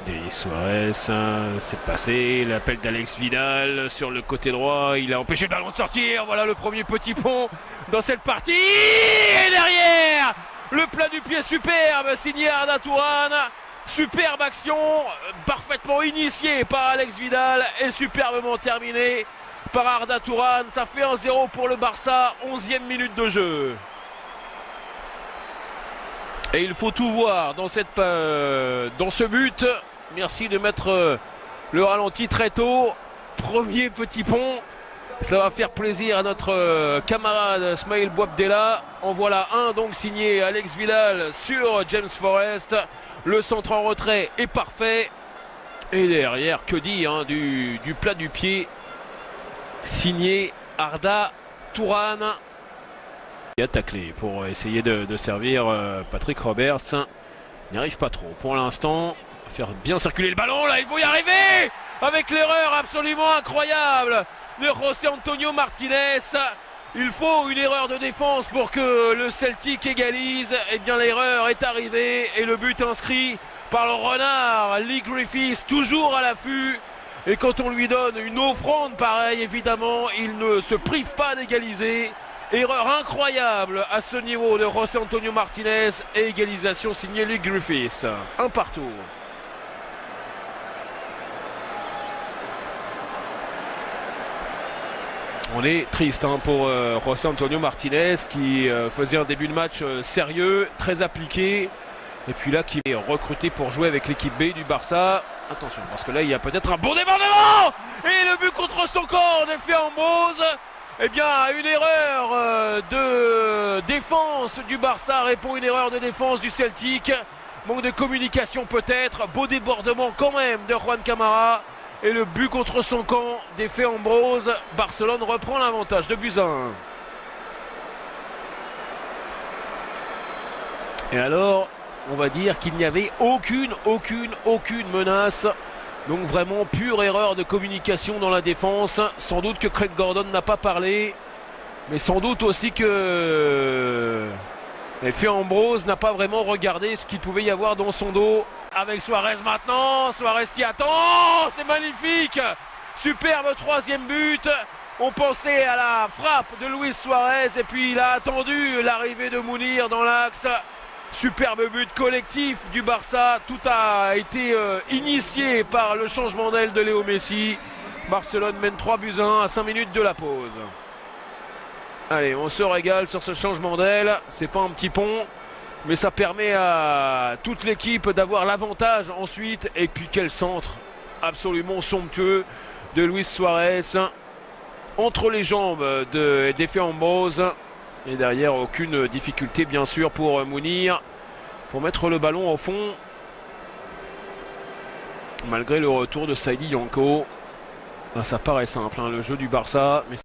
Denis Suarez, c'est passé, l'appel d'Alex Vidal sur le côté droit, il a empêché le ballon de sortir, voilà le premier petit pont dans cette partie, et derrière, le plat du pied superbe, signé Arda Turan, superbe action, parfaitement initiée par Alex Vidal et superbement terminée par Arda Turan, ça fait 1-0 pour le Barça, 11e minute de jeu. Et il faut tout voir dans ce but. Merci de mettre le ralenti très tôt. Premier petit pont. Ça va faire plaisir à notre camarade Smaïl Bouabdella. En voilà un donc signé Alex Vidal sur James Forrest. Le centre en retrait est parfait. Et derrière, que dire du plat du pied signé Arda Turan. Il a taclé pour essayer de servir Patrick Roberts. Il n'y arrive pas trop pour l'instant. Faire bien circuler le ballon, là il faut y arriver avec l'erreur absolument incroyable de José Antonio Martinez. Il faut une erreur de défense pour que le Celtic égalise. Et bien l'erreur est arrivée et le but inscrit par le renard Leigh Griffiths, toujours à l'affût. Et quand on lui donne une offrande pareille, évidemment, il ne se prive pas d'égaliser. Erreur incroyable à ce niveau de José Antonio Martinez et égalisation signée Leigh Griffiths. Un partout. On est triste pour José Antonio Martinez qui faisait un début de match sérieux, très appliqué. Et puis là qui est recruté pour jouer avec l'équipe B du Barça. Attention parce que là il y a peut-être un bon débordement. Et le but contre son corps de Fernandes. Eh bien, une erreur de défense du Barça répond à une erreur de défense du Celtic. Manque de communication peut-être. Beau débordement quand même de Juan Camara. Et le but contre son camp d'effet Ambrose. Barcelone reprend l'avantage de buts à 1. Et alors, on va dire qu'il n'y avait aucune menace. Donc vraiment pure erreur de communication dans la défense. Sans doute que Craig Gordon n'a pas parlé. Mais sans doute aussi que Efe Ambrose n'a pas vraiment regardé ce qu'il pouvait y avoir dans son dos. Avec Suarez maintenant. Suarez qui attend. C'est magnifique. Superbe troisième but. On pensait à la frappe de Luis Suarez. Et puis il a attendu l'arrivée de Mounir dans l'axe. Superbe but collectif du Barça, tout a été initié par le changement d'aile de Léo Messi. Barcelone mène 3 buts à 1 à 5 minutes de la pause. Allez, on se régale sur ce changement d'aile, c'est pas un petit pont, mais ça permet à toute l'équipe d'avoir l'avantage ensuite. Et puis quel centre absolument somptueux de Luis Suarez entre les jambes d'Efe Ambrose. Et derrière, aucune difficulté bien sûr pour Mounir pour mettre le ballon au fond. Malgré le retour de Saïdi Yanko. Ça paraît simple, le jeu du Barça. Mais